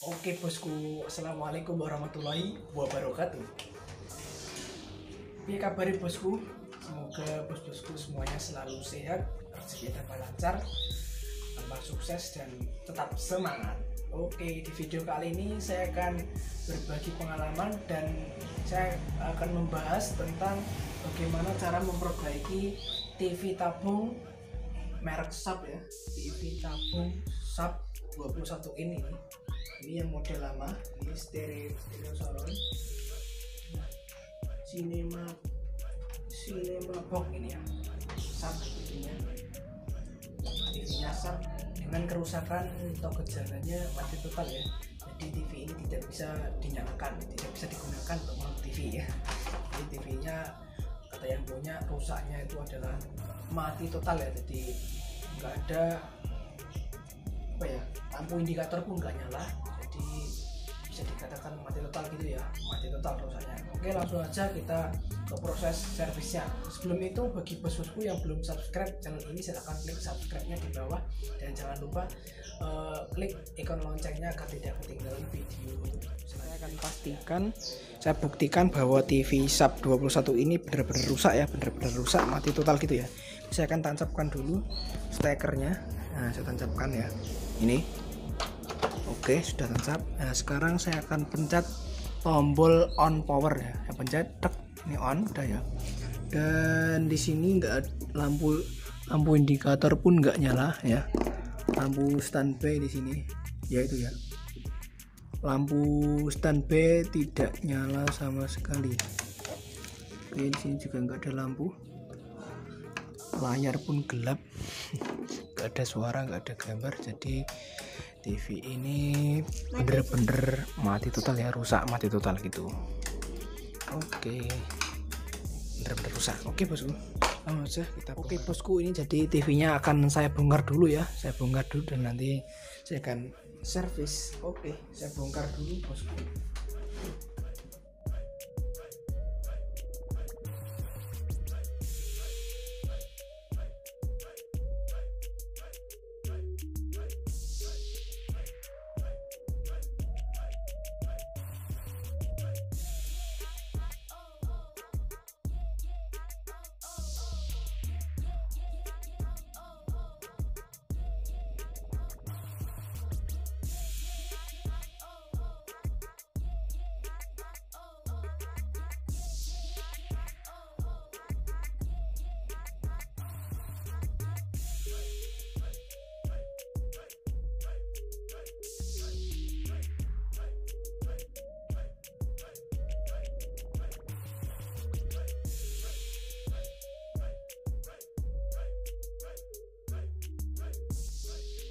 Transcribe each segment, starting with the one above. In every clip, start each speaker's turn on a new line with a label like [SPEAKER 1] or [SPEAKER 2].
[SPEAKER 1] Oke bosku, assalamualaikum warahmatullahi wabarakatuh. Apa kabar bosku? Semoga bos-bosku semuanya selalu sehat, rezeki tambah lancar, tambah sukses dan tetap semangat. Oke, di video kali ini saya akan berbagi pengalaman dan saya akan membahas tentang bagaimana cara memperbaiki TV tabung merek Sharp ya. TV tabung Sharp 21 ini yang model lama, ini stereo surround cinema box ini ya, Sharp TV-nya Sharp dengan kerusakan atau gejalanya mati total ya. Jadi TV ini tidak bisa dinyalakan, tidak bisa digunakan untuk menonton TV ya. Jadi TV-nya kata yang punya rusaknya itu adalah mati total ya. Jadi nggak ada apa ya, lampu indikator pun nggak nyala, jadi bisa dikatakan mati total gitu ya, mati total rusaknya. Oke, langsung aja kita ke proses servisnya. Sebelum itu, bagi bos-bosku yang belum subscribe channel ini, silahkan klik subscribe-nya di bawah dan jangan lupa klik ikon loncengnya agar tidak ketinggalan video. Saya akan pastikan, saya buktikan bahwa TV Sharp 21 ini benar-benar rusak ya, benar-benar rusak, mati total gitu ya. Saya akan tancapkan dulu stekernya. Nah, saya tancapkan ya, ini oke, sudah tancap. Nah, sekarang saya akan pencet tombol on power ya, saya pencet tek, ini on udah ya. Dan di sini nggak lampu indikator pun nggak nyala ya, lampu standby di sini ya, itu ya, lampu standby tidak nyala sama sekali. Oke, di sini juga nggak ada lampu, layar pun gelap, gak ada suara, gak ada gambar. Jadi TV ini bener-bener mati total ya, rusak, mati total gitu. Oke, bener-bener rusak. Oke bosku, langsung aja kita bongkar. Oke bosku, ini jadi TV-nya akan saya bongkar dulu ya, saya bongkar dulu dan nanti saya akan servis. Oke, saya bongkar dulu bosku.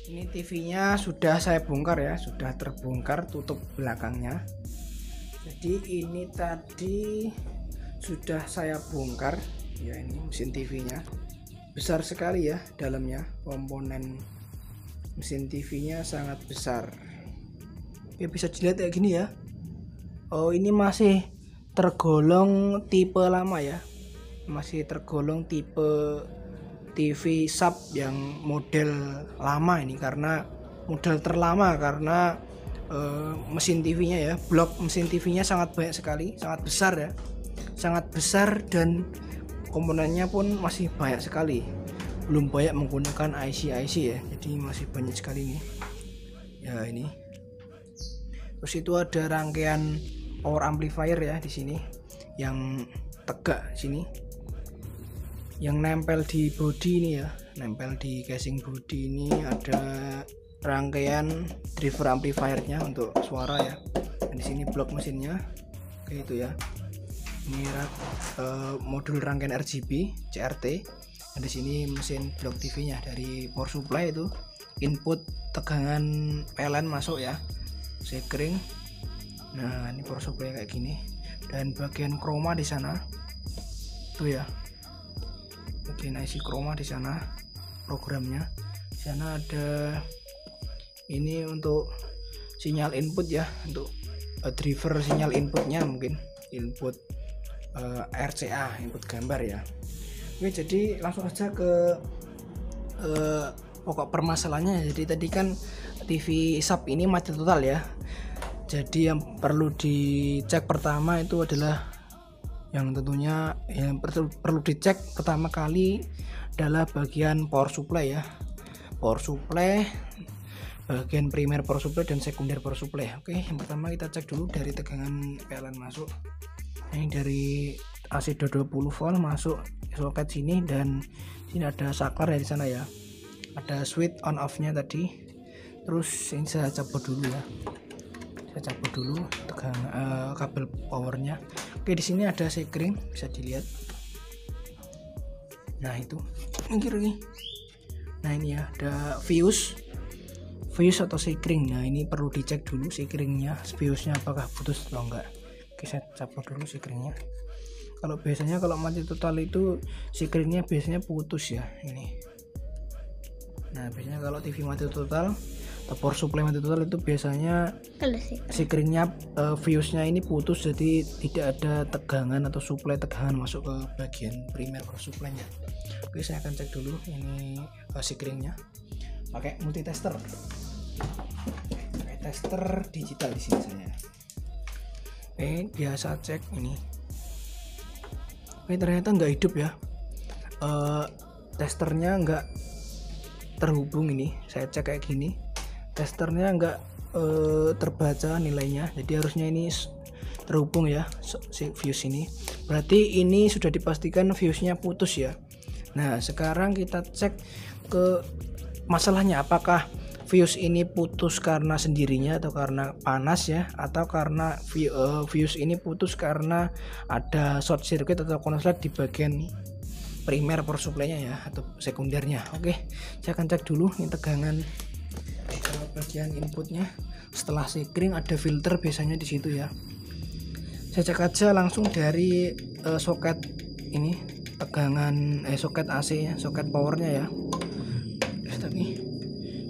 [SPEAKER 1] Ini TV-nya sudah saya bongkar ya, sudah terbongkar tutup belakangnya. Jadi ini tadi sudah saya bongkar ya, ini mesin TV-nya besar sekali ya, dalamnya komponen mesin TV-nya sangat besar. Ya, bisa dilihat kayak gini ya. Oh, ini masih tergolong tipe lama ya, masih tergolong tipe TV Sharp yang model lama ini, karena model terlama, karena mesin TV-nya ya, blok mesin TV-nya sangat banyak sekali, sangat besar ya, sangat besar, dan komponennya pun masih banyak sekali, belum banyak menggunakan IC ya, jadi masih banyak sekali nih ya ini. Terus itu ada rangkaian power amplifier ya di sini yang tegak sini, yang nempel di bodi ini ya, nempel di casing bodi ini. Ada rangkaian driver amplifiernya untuk suara ya, dan di sini blok mesinnya kayak itu ya. Ini modul rangkaian RGB CRT, dan di sini mesin blok TV-nya. Dari power supply itu input tegangan PLN masuk ya, sekring. Nah, ini power supply kayak gini, dan bagian chroma di sana tuh ya, bagian IC chroma di sana, programnya di sana. Ada ini untuk sinyal input ya, untuk driver sinyal inputnya, mungkin input RCA, input gambar ya. Oke, jadi langsung aja ke pokok permasalahannya. Jadi tadi kan TV Sharp ini mati total ya. Jadi yang perlu dicek pertama itu adalah yang tentunya yang perlu dicek pertama kali adalah bagian power supply ya. Power supply, bagian primer power supply dan sekunder power supply. Oke, yang pertama kita cek dulu dari tegangan PLN masuk. Ini dari AC 20 volt masuk soket sini, dan sini ada saklar dari sana ya. Ada switch on off-nya tadi. Terus ini saya cabut dulu ya. Saya cabut dulu kabel powernya. Oke, di sini ada sekring bisa dilihat. Nah itu minggir lagi. Nah ini ya ada fuse atau sekring. Nah ini perlu dicek dulu sekringnya, fuse-nya apakah putus atau enggak. Oke, saya cabut dulu sekringnya. Kalau biasanya kalau mati total itu sekringnya biasanya putus ya ini. Nah biasanya kalau TV mati total atau power supply mati total itu biasanya sekringnya fuse-nya ini putus, jadi tidak ada tegangan atau suplai tegangan masuk ke bagian primer power supply-nya. Oke, saya akan cek dulu ini sekringnya pakai multitester. Pakai tester digital di sini saya. Oke, biasa cek ini. Oke, ternyata nggak hidup ya. Testernya nggak terhubung ini. Saya cek kayak gini. Testernya nggak terbaca nilainya, jadi harusnya ini terhubung ya si fuse ini. Berarti ini sudah dipastikan fuse-nya putus ya. Nah sekarang kita cek ke masalahnya, apakah fuse ini putus karena sendirinya atau karena panas ya, atau karena fuse ini putus karena ada short circuit atau konslet di bagian primer power supply-nya ya, atau sekundernya. Oke, saya akan cek dulu ini tegangan bagian inputnya. Setelah sekring ada filter biasanya di situ ya. Saya cek aja langsung dari soket ini tegangan soket AC ya, soket powernya ya. Tapi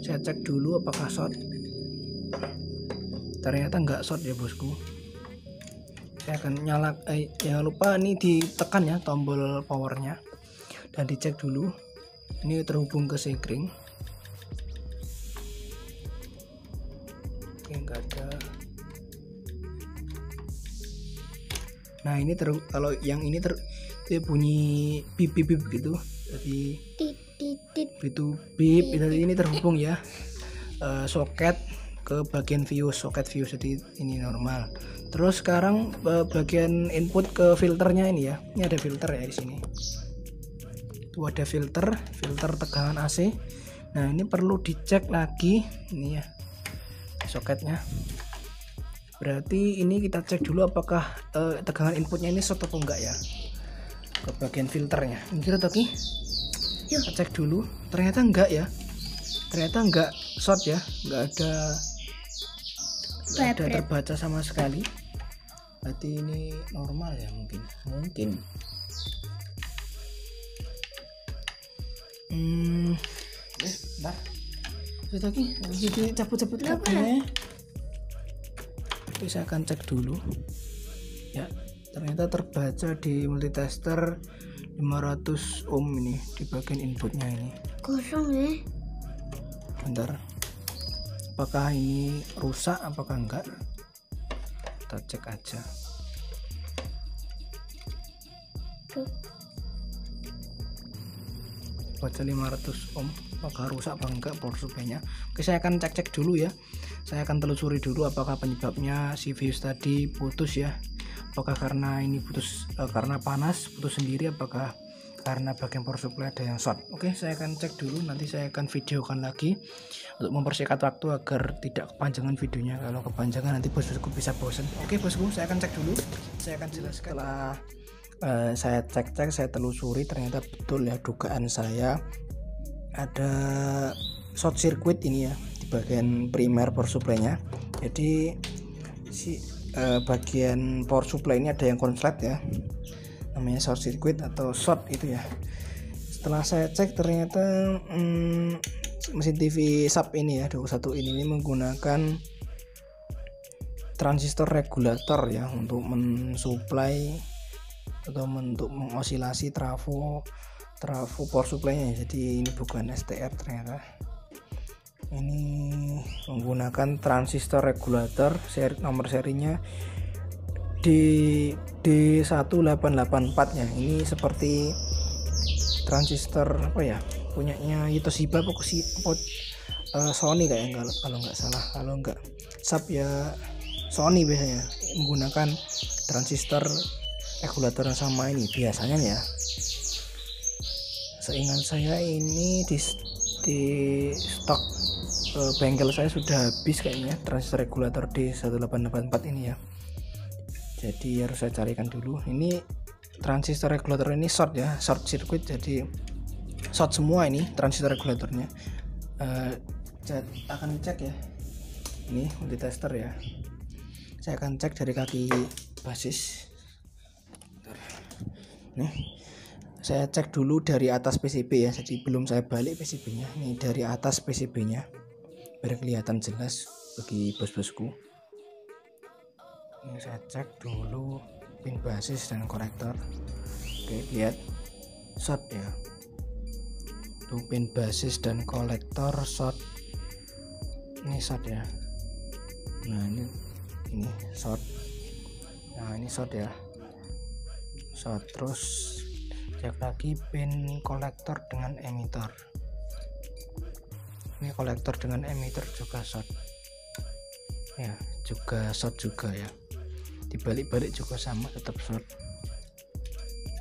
[SPEAKER 1] saya cek dulu apakah short. Ternyata nggak short ya bosku. Saya akan jangan lupa ini ditekan ya tombol powernya dan dicek dulu ini terhubung ke sekring. Enggak ada. Nah ini kalau yang ini dia bunyi bip bip bip gitu, jadi itu bip, jadi ini terhubung ya soket ke bagian fuse, soket fuse, jadi ini normal. Terus sekarang bagian input ke filternya ini ya, ini ada filter ya di sini. Itu ada filter tegangan AC. Nah ini perlu dicek lagi ini ya soketnya. Berarti ini kita cek dulu apakah tegangan inputnya ini short atau enggak ya, ke bagian filternya. Kira tadi kita cek dulu, ternyata enggak ya, ternyata enggak short ya, enggak ada terbaca sama sekali. Berarti ini normal ya, mungkin bentar. Terus lagi cabut kabelnya. Oke, saya akan cek dulu ya. Ternyata terbaca di multitester 500 ohm ini di bagian inputnya ini.
[SPEAKER 2] Kosong ya.
[SPEAKER 1] Bentar. Apakah ini rusak apakah enggak? Kita cek aja.
[SPEAKER 2] Tuh.
[SPEAKER 1] Baca 500 ohm, apakah rusak apa enggak power supply-nya. Oke, saya akan cek dulu ya. Saya akan telusuri dulu apakah penyebabnya si fuse tadi putus ya. Apakah karena ini putus karena panas putus sendiri, apakah karena bagian power supply ada yang short. Oke, saya akan cek dulu, nanti saya akan videokan lagi untuk mempersingkat waktu agar tidak kepanjangan videonya. Kalau kepanjangan nanti bosku bisa bosen. Oke bosku, saya akan cek dulu, saya akan jelaskan. Setelah saya cek, saya telusuri, ternyata betul ya dugaan saya, ada short circuit ini ya di bagian primer power supply-nya. Jadi si bagian power supply ini ada yang konslet ya, namanya short circuit atau short itu ya. Setelah saya cek ternyata mesin TV sub ini ya 21 ini menggunakan transistor regulator ya untuk mensuplai atau untuk mengosilasi trafo power supply-nya. Jadi ini bukan STR ternyata. Ini menggunakan transistor regulator nomor serinya D1884 nya. Ini seperti transistor apa ya, punyanya Toshiba Sony kayak kalau nggak salah, kalau nggak sub ya Sony biasanya menggunakan transistor regulator yang sama ini biasanya ya. Seingat saya ini di stok bengkel saya sudah habis kayaknya transistor regulator D1884 ini ya. Jadi harus saya carikan dulu. Ini transistor regulator ini short ya, short circuit, jadi short semua ini transistor regulatornya. Akan cek ya, ini multitester ya. Saya akan cek dari kaki basis. Nih, saya cek dulu dari atas PCB ya, jadi belum saya balik PCB nya. Ini dari atas PCB nya biar kelihatan jelas bagi bos-bosku. Ini saya cek dulu pin basis dan konektor. Oke, lihat short ya, tuh pin basis dan kolektor short. Ini short ya. Nah ini short. Nah ini short ya, short. Terus cek lagi pin kolektor dengan emitter. Ini kolektor dengan emitter juga short ya, juga short juga ya, dibalik-balik juga sama, tetap short.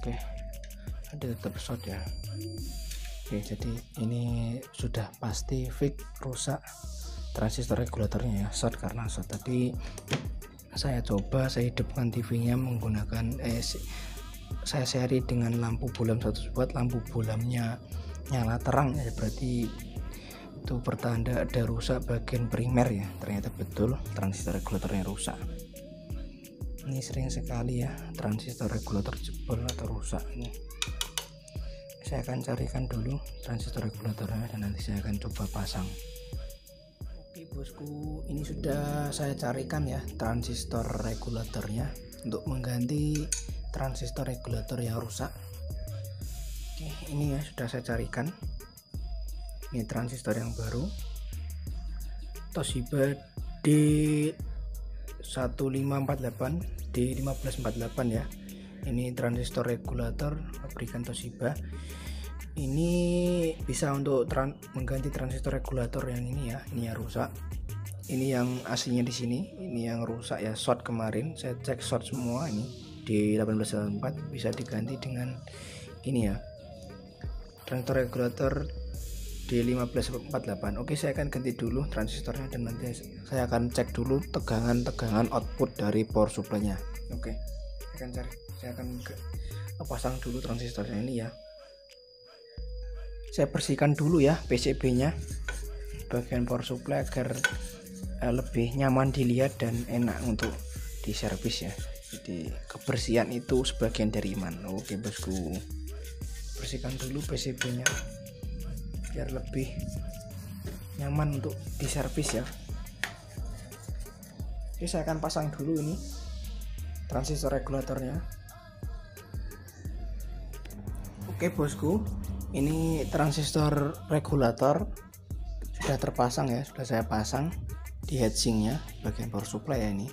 [SPEAKER 1] Oke, ada tetap short ya. Oke, jadi ini sudah pasti fix rusak transistor regulatornya ya, short karena short. Tadi saya coba saya hidupkan TV-nya menggunakan saya seri dengan lampu bohlam 100 watt. Lampu bohlamnya nyala terang ya, berarti itu pertanda ada rusak bagian primer ya. Ternyata betul transistor regulatornya rusak. Ini sering sekali ya transistor regulator jebol atau rusak. Ini saya akan carikan dulu transistor regulatornya dan nanti saya akan coba pasang. Oke bosku, ini sudah saya carikan ya transistor regulatornya untuk mengganti transistor regulator yang rusak. Oke, ini ya sudah saya carikan. Ini transistor yang baru Toshiba D1548 D1548 ya. Ini transistor regulator pabrikan Toshiba. Ini bisa untuk mengganti transistor regulator yang ini ya, ini yang rusak. Ini yang aslinya di sini, ini yang rusak ya, short kemarin. Saya cek short semua. Ini D1884 bisa diganti dengan ini ya, transistor regulator D1548. Oke, saya akan ganti dulu transistornya dan nanti saya akan cek dulu tegangan output dari power supply-nya. Oke, saya akan pasang dulu transistornya ini ya. Saya bersihkan dulu ya PCB-nya, bagian power supply, agar lebih nyaman dilihat dan enak untuk diservis ya. Jadi kebersihan itu sebagian dari iman. Oke bosku, bersihkan dulu PCB-nya biar lebih nyaman untuk diservis ya. Oke, saya akan pasang dulu ini transistor regulatornya. Oke bosku, ini transistor regulator sudah terpasang ya, sudah saya pasang di heatsinknya bagian power supply ya. Ini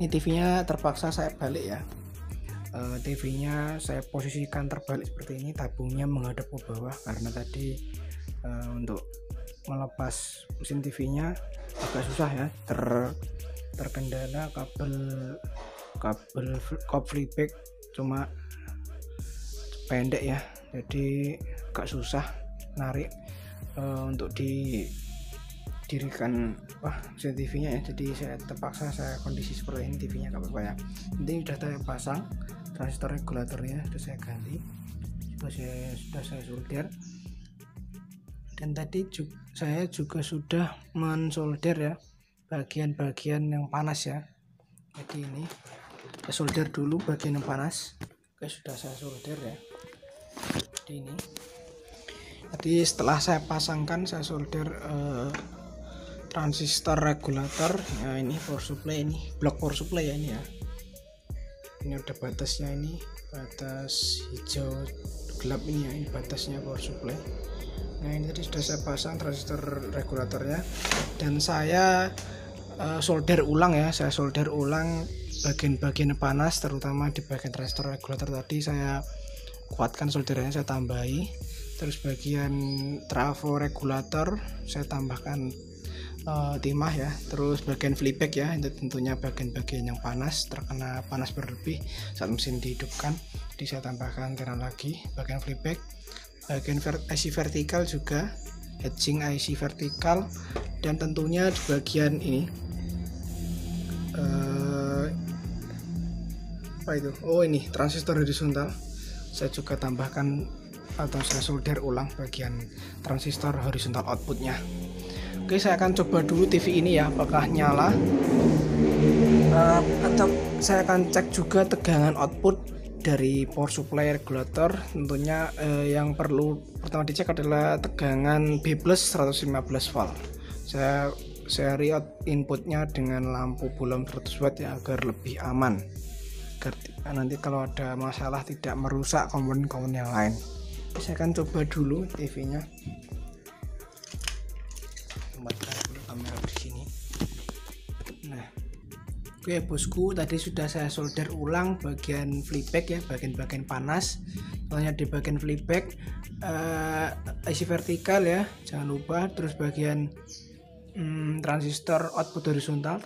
[SPEAKER 1] TV-nya terpaksa saya balik ya. TV-nya saya posisikan terbalik seperti ini, tabungnya menghadap ke bawah karena tadi untuk melepas mesin TV-nya agak susah ya, terkendala kabel feedback cuma pendek ya, jadi agak susah narik untuk didirikan mesin TV-nya ya. Jadi saya terpaksa saya kondisi seperti ini, TV-nya gak apa-apa ya. Ini sudah saya pasang transistor regulatornya, sudah saya ganti, sudah saya solder. Dan tadi saya juga sudah mensolder ya bagian-bagian yang panas ya. Jadi ini saya solder dulu bagian yang panas. Oke, sudah saya solder ya. Jadi ini tadi setelah saya pasangkan, saya solder transistor regulator ya. Ini power supply, ini blok power supply ya, ini ya. Ini ada batasnya, ini batas hijau gelap ini ya, ini batasnya power supply. Nah, ini tadi sudah saya pasang transistor regulatornya, dan saya solder ulang ya. Saya solder ulang bagian-bagian panas, terutama di bagian transistor regulator tadi saya kuatkan solderannya, saya tambahi. Terus bagian trafo regulator saya tambahkan timah ya. Terus bagian flyback ya, itu tentunya bagian-bagian yang panas, terkena panas berlebih saat mesin dihidupkan, jadi saya tambahkan tiran lagi. Bagian flyback, bagian IC vertikal juga, hedging IC vertikal, dan tentunya di bagian ini apa itu, oh ini transistor horizontal, saya juga tambahkan atau saya solder ulang bagian transistor horizontal outputnya. Oke, saya akan coba dulu TV ini ya, apakah nyala, atau saya akan cek juga tegangan output dari power supply regulator. Tentunya yang perlu pertama dicek adalah tegangan B+ 115 volt. Saya reout inputnya dengan lampu bohlam 100 watt ya, agar lebih aman, agar nanti kalau ada masalah tidak merusak komponen-komponen yang lain. Saya akan coba dulu TV-nya. Tempatkan dulu kamera di sini. Nah, oke bosku, tadi sudah saya solder ulang bagian flyback ya, bagian-bagian panas. Soalnya di bagian flyback IC vertikal ya, jangan lupa. Terus bagian transistor output horizontal,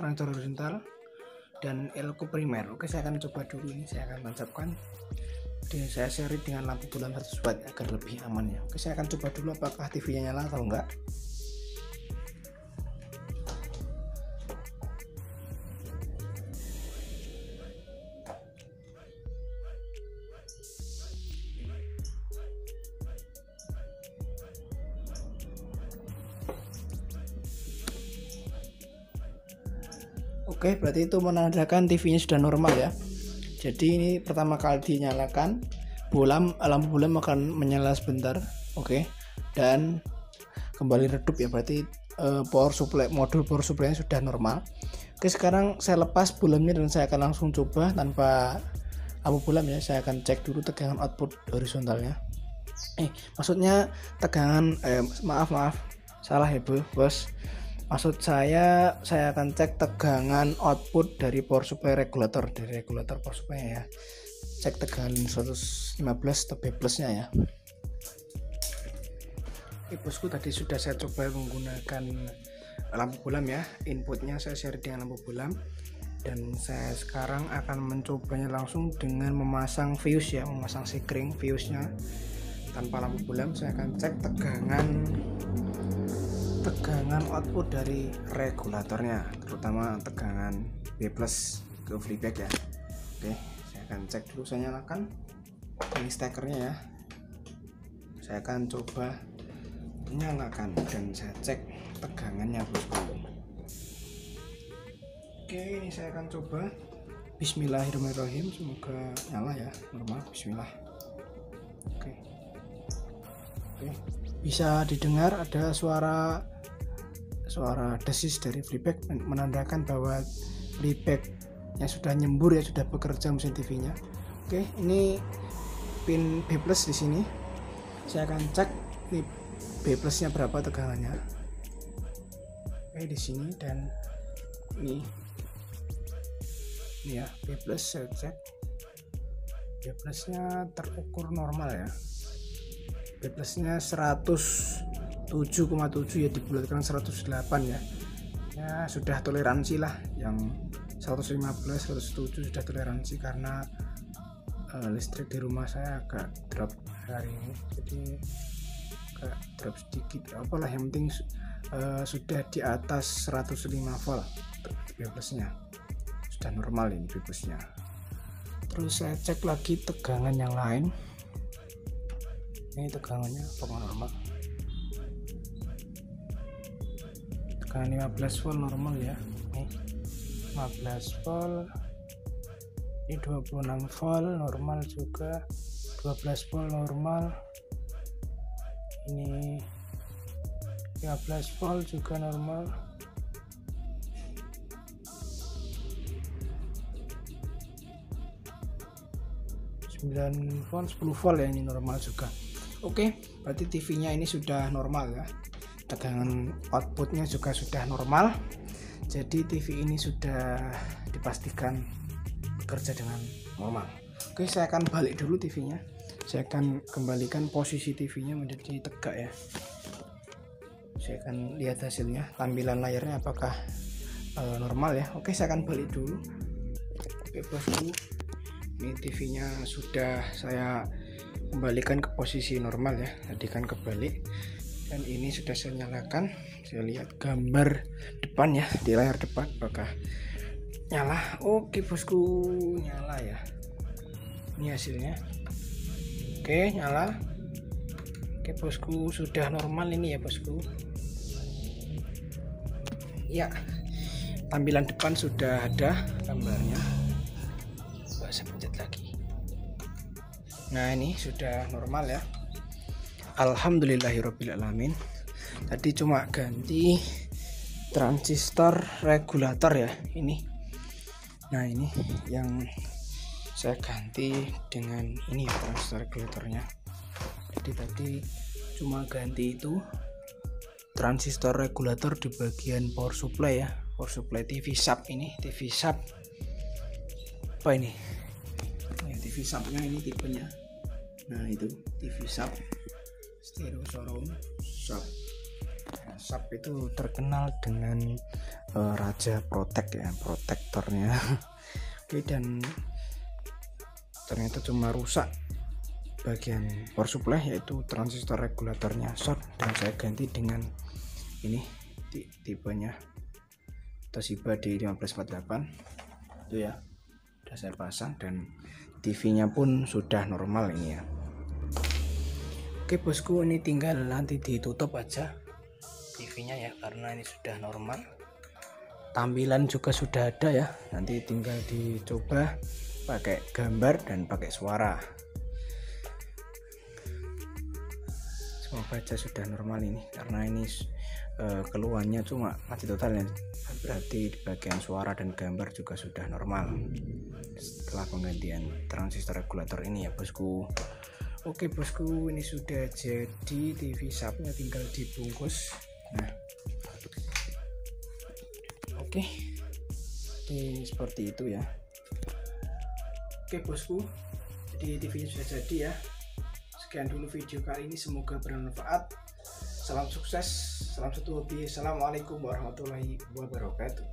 [SPEAKER 1] dan elko primer. Oke, saya akan coba dulu ini, saya akan tancapkan. Dan saya seri dengan lampu bohlam 100 watt agar lebih aman ya. Oke, saya akan coba dulu apakah TV-nya nyala atau enggak. Oke, berarti itu menandakan TV-nya sudah normal ya. Jadi ini pertama kali dinyalakan, lampu bohlam akan menyala sebentar. Oke, dan kembali redup ya, berarti modul power supply-nya sudah normal. Oke, sekarang saya lepas bohlamnya dan saya akan langsung coba tanpa lampu bohlam ya. Saya akan cek dulu tegangan output horizontalnya. Maksudnya tegangan maaf salah ya bos. Maksud saya akan cek tegangan output dari power supply regulator, dari regulator power supply ya. Cek tegangan 115 atau B+ nya ya. Oke bosku, tadi sudah saya coba menggunakan lampu bohlam ya. Inputnya saya share dengan lampu bohlam, dan saya sekarang akan mencobanya langsung dengan memasang fuse ya, memasang sikring fuse-nya tanpa lampu bohlam. Saya akan cek tegangan output dari regulatornya, terutama tegangan B+ ke flyback ya. Oke, saya akan cek dulu, saya nyalakan ini stekernya ya. Saya akan coba menyalakan dan saya cek tegangannya bosku. Oke, ini saya akan coba. Bismillahirrahmanirrahim, semoga nyala ya, normal. Bismillah. Oke, bisa didengar ada suara desis dari flyback, menandakan bahwa flybacknya sudah nyembur ya, sudah bekerja mesin TV-nya. Oke, ini pin B+ di sini. Saya akan cek ini B+-nya berapa tegangannya. Oke, di sini, dan ini ya B+ saya cek. B+-nya terukur normal ya. B+-nya 107,7 ya, dibulatkan 108 ya. Ya sudah toleransi lah, yang 115, 107 sudah toleransi, karena listrik di rumah saya agak drop hari ini, jadi agak drop sedikit. Apalah, yang penting sudah di atas 105 volt B+-nya, sudah normal ini B+-nya. Terus saya cek lagi tegangan yang lain. Ini tegangannya apakah normal? Tegangan 15 volt normal ya. Nih 15 volt. Ini 26 volt normal juga. 12 volt normal. Ini 15 volt juga normal. 9 volt, 10 volt ya, ini normal juga. Oke, berarti TV-nya ini sudah normal ya. Tegangan outputnya juga sudah normal. Jadi TV ini sudah dipastikan bekerja dengan normal. Oke, saya akan balik dulu TV-nya. Saya akan kembalikan posisi TV-nya menjadi tegak ya. Saya akan lihat hasilnya, tampilan layarnya apakah normal ya. Oke, saya akan balik dulu. Oke bosku, ini TV-nya sudah saya kembalikan ke posisi normal ya. Tadi kan kebalik, dan ini sudah saya nyalakan. Saya lihat gambar depan ya, di layar depan apakah nyala. Oke bosku, nyala ya. Ini hasilnya. Oke, nyala. Oke bosku, sudah normal ini ya bosku. Ya, tampilan depan sudah ada gambarnya. Coba saya pencet lagi. Nah, ini sudah normal ya. Alhamdulillahirobbilalamin. Tadi cuma ganti transistor regulator ya ini. Nah, ini yang saya ganti dengan ini ya, transistor regulatornya. Jadi tadi cuma ganti itu transistor regulator di bagian power supply ya, power supply TV sub ini, TV sub apa ini? TV subnya ini tipenya. Nah itu TV sub stereo surround sub. Nah, sub itu terkenal dengan raja protek ya, protektornya. Oke, dan ternyata cuma rusak bagian power supply, yaitu transistor regulatornya short, dan saya ganti dengan ini tipenya Toshiba D1548 itu ya, udah saya pasang, dan TV-nya pun sudah normal ini ya. Oke bosku, ini tinggal nanti ditutup aja TV-nya ya, karena ini sudah normal. Tampilan juga sudah ada ya, nanti tinggal dicoba pakai gambar dan pakai suara. Semoga aja sudah normal ini, karena ini keluhannya cuma mati total ya, berarti di bagian suara dan gambar juga sudah normal setelah penggantian transistor regulator ini ya bosku. Oke bosku, ini sudah jadi TV subnya, tinggal dibungkus. Nah oke, ini seperti itu ya. Oke bosku, jadi TV-nya sudah jadi ya. Sekian dulu video kali ini, semoga bermanfaat. Salam sukses, salam satu hobi. Assalamualaikum warahmatullahi wabarakatuh.